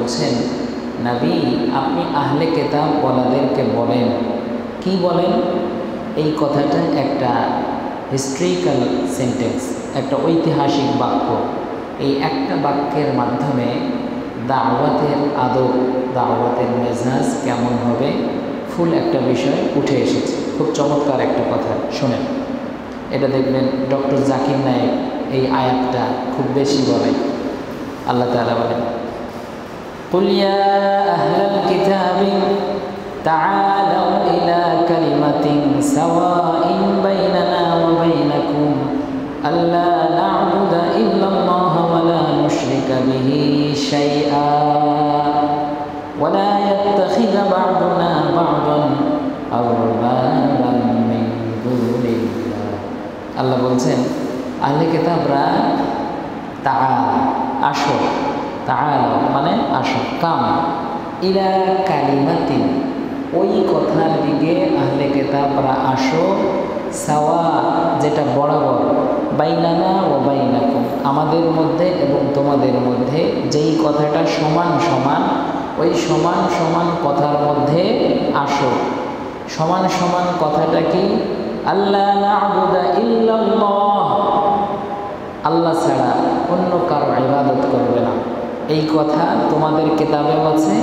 বলছেন, নবী আপনি আহলে কিতাব ওয়ালাদেরকে বলেন, কি বলেন? এই কথাটা একটা হিস্ট্রিক্যাল সেন্টেন্স, একটা ঐতিহাসিক বাক্য। এই একটা বাক্যের মাধ্যমে দাওয়াতের আদব, দাওয়াতের মেজাজ কেমন হবে, ফুল একটা বিষয় উঠে এসেছে। খুব চমৎকার একটা কথা, শোনেন। এটা দেখবেন ডক্টর জাকির নায়েক এই আয়াতটা খুব বেশি বলে। আল্লাহ তাআলা বলেন, কুল ইয়া আহলাল কিতাবি তাআলাউ ইলা কালিমাতিন সাওয়াইন বাইনানা ওয়া বাইনাকুম আল্লা না'বুদা ইল্লাল্লাহ ওয়া লা নুশরিকা বিহি শাইআ ওয়া লা ইয়াত্তাখিযা বা'দুনা বা'দান আরবাবান মিন দুনিল্লাহ। আল্লাহ বলছেন, আহলে কিতাবরা আসো, মানে আসো, কাম ইলা কালিমাতিন, ওই কথার দিকে আহলে কিতাবরা আসো, সাওয়া যেটা বরাবর, বাইনানা ও বাইনাকুম আমাদের মধ্যে এবং তোমাদের মধ্যে, যেই কথাটা সমান সমান, ওই সমান সমান কথার মধ্যে আসো। সমান সমান কথাটা কি? আল্লা না'বুদা ইল্লাল্লাহ, আল্লাহ ছাড়া অন্য কারো ইবাদত করবে না। এই কথা তোমাদের কিতাবেও আছে,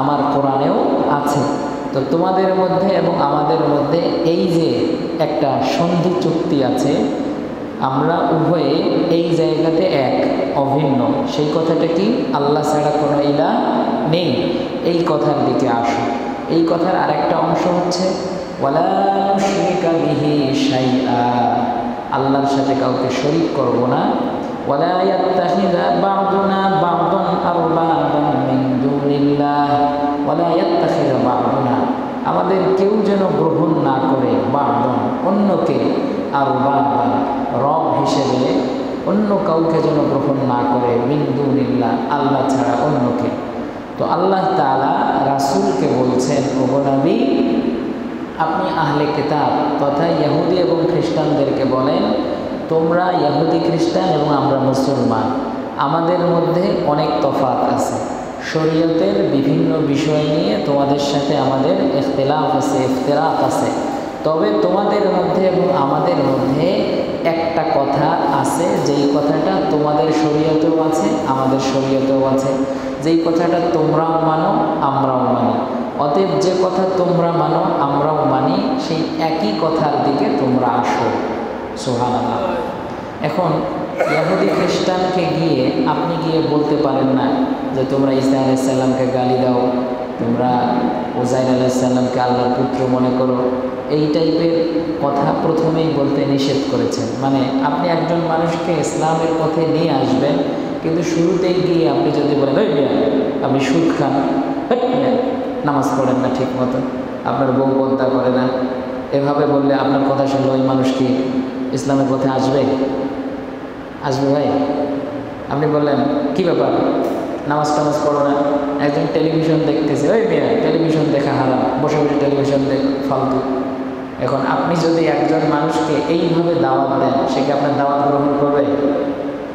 আমার কোরআনেও আছে। তো তোমাদের মধ্যে এবং আমাদের মধ্যে এই যে একটা সন্ধি চুক্তি আছে, আমরা উভয়ে এই জায়গাতে এক, অভিন্ন। সেই কথাটা কি? আল্লাহ ছাড়া কোনো ইলাহ নেই। এই কথার দিকে আসো। এই কথার আরেকটা অংশ হচ্ছে ওয়ালা নুশরিকা বিহি শাইআ, আল্লাহর সাথে কাউকে শরীক করব না। ওয়ালা ইয়াত্তাখিযা বা'দুনা বা'দান আরবাবান মিন দুনিল্লাহ, ওয়ালা ইয়াত্তাখিযা বা'দুনা, আমাদের কেউ যেন গ্রহণ না করে, বা'দান অন্যকে, আরবাবান রব হিসেবে অন্য কাউকে যেন গ্রহণ না করে, মিন দুনিল্লাহ আল্লাহ ছাড়া অন্যকে। তো আল্লাহ তাআলা রাসূলকে বলছেন, ওগো নবী আপনি আহলে কিতাব তথা ইহুদি এবং খ্রিস্টানদেরকে বলেন, তোমরা ইহুদি খ্রিস্টান এবং আমরা মুসলমান, আমাদের মধ্যে অনেক তফাৎ আছে, শরীয়তের বিভিন্ন বিষয় নিয়ে তোমাদের সাথে আমাদের ইখতিলাফ আছে, ইফতিরাক আছে। তবে তোমাদের মধ্যে এবং আমাদের মধ্যে একটা কথা আছে, যেই কথাটা তোমাদের শরীয়তেও আছে, আমাদের শরীয়তেও আছে। যেই কথাটা তোমরাও মানো, আমরাও মানি। অতএব যে কথা তোমরা মানো, আমরাও মানি, সেই একই কথার দিকে তোমরা আসো। সুবহানাল্লাহ। এখন ইহুদি খ্রিস্টানকে গিয়ে আপনি গিয়ে বলতে পারেন না যে তোমরা ঈসা আলাইহিস সালামকে গালি দাও, তোমরা উযাইর আলাইহিস সালামকে আল্লাহর পুত্র মনে করো। এই টাইপের কথা প্রথমেই বলতে নিষেধ করেছেন। মানে আপনি একজন মানুষকে ইসলামের পথে নিয়ে আসবেন, কিন্তু শুরুতেই গিয়ে আপনি যদি বলেন ওই মিয়া আপনি সুদ খান, নামাজ পড়েন না ঠিক মতো, আপনার বউ পর্দা করে না, এভাবে বললে আপনার কথা শুনলে ওই মানুষ কি ইসলামের পথে আসবে? আসবে ভাই? আপনি বললেন কি ব্যাপার, নামাজ টামাজ পড়ো না, একজন টেলিভিশন দেখতেছে, ওই মেয়ে টেলিভিশন দেখা হারাম, বসে বসে টেলিভিশন দেখ ফালতু। এখন আপনি যদি একজন মানুষকে এইভাবে দাওয়াত দেন, সে কি আপনার দাওয়াত গ্রহণ করবে?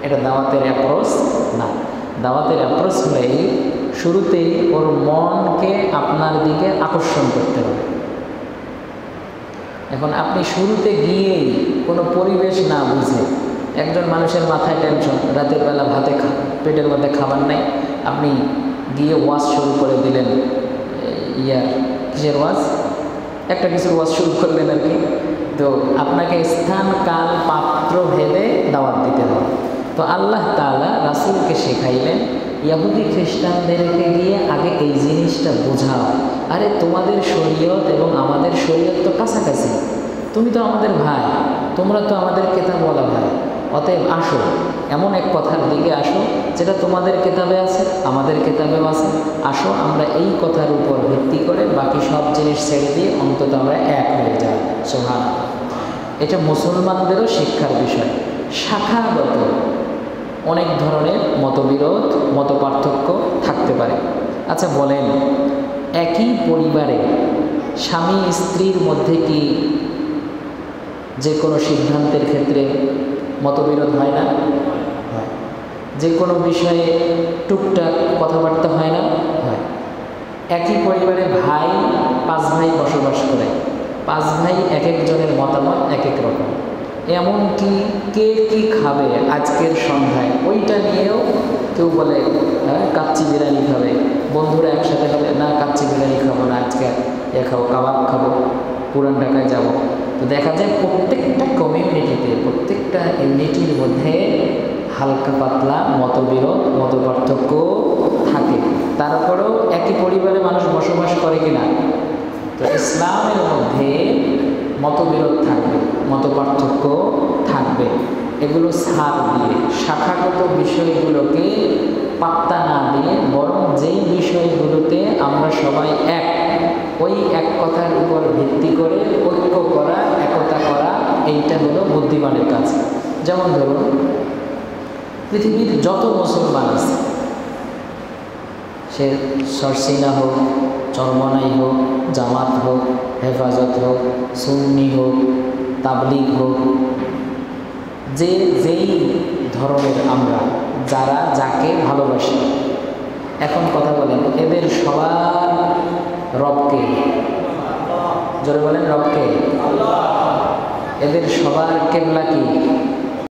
এটা দাওয়াতের অ্যাপ্রোচ না। দাওয়াতের অ্যাপ্রোচ হলে শুরুতেই ওর মনকে আপনার দিকে আকর্ষণ করতে হবে। এখন আপনি শুরুতে গিয়েই কোনো পরিবেশ না বুঝে, একজন মানুষের মাথায় টেনশন, রাতের বেলা পেটের মধ্যে খাবার নেই, আপনি গিয়ে ওয়াজ শুরু করে দিলেন, কিসের ওয়াজ, একটা কিছুর ওয়াজ শুরু করলেন আর কি। তো আপনাকে স্থান কাল পাত্র ভেদে দাওয়াত দিতে হবে। তো আল্লাহ তাআলা রাসূলকে শেখাইলেন, ইহুদি খ্রিস্টানদেরকে গিয়ে আগে এই জিনিসটা বোঝাও, আরে তোমাদের শরীয়ত এবং আমাদের শরীয়ত তো কাছাকাছি, তুমি তো আমাদের ভাই, তোমরা তো আমাদের কিতাবওয়ালা ভাই, অতএব আসো, এমন এক কথার দিকে আসো যেটা তোমাদের কিতাবে আছে, আমাদের কিতাবেও আছে। আসো আমরা এই কথার উপর ভিত্তি করে বাকি সব জিনিস ছেড়ে দিয়ে অন্তত আমরা এক হয়ে যাই। সুবহানাল্লাহ। এটা মুসলমানদেরও শিক্ষার বিষয়। শাখাগত অনেক ধরনের মতবিরোধ, মতপার্থক্য থাকতে পারে। আচ্ছা বলেন, একই পরিবারে স্বামী স্ত্রীর মধ্যে কি যে কোনো সিদ্ধান্তের ক্ষেত্রে মতবিরোধ হয় না? হয়। যে কোনো বিষয়ে টুকটাক কথাবার্তা হয় না? হয়। একই পরিবারে ভাই, 5 ভাই বসবাস করে। 5 ভাই এক একজনের মতামত এক এক রকম। এমনকি কে কি খাবে আজকের সন্ধ্যায় ওইটা নিয়েও কেউ বলে কাচ্চি বিরিয়ানি খাবে, বন্ধুরা একসাথে খাবে, না কাচ্চি বিরিয়ানি খাবো না, আজকে খাবো, কাবাব খাবো, পুরান ঢাকায় যাব। তো দেখা যায় প্রত্যেকটা কমিউনিটিতে, প্রত্যেকটা ইউনিটির মধ্যে হালকা পাতলা মতবিরোধ, মত পার্থক্য থাকে। তারপরেও একই পরিবারে মানুষ বসবাস করে কিনা? তো ইসলামের মধ্যে মতবিরোধ থাকবে, মত পার্থক্য থাকবে, এগুলো ছাড় দিয়ে শাখাগত বিষয়গুলোকে পাত্তা না দিয়ে বরং যেই বিষয়গুলোতে আমরা সবাই এক, ওই এক কথার উপর ভিত্তি করে ঐক্য করা, একতা করা, এইটা হলো বুদ্ধিমানের কাজ। যেমন ধরুন, পৃথিবীর যত মুসলমান আছে, সে সরসিনা হোক, চরমনাই হোক, জামাত হোক, হেফাজত হোক, সুন্নি হোক, তাবলিগ হোক, যেই ধরনের আমরা, যারা যাকে ভালোবাসি, এখন কথা বলেন, এদের সবার রবকে? জোরে বলেন, রবকে? এদের সবার কেবলা কি?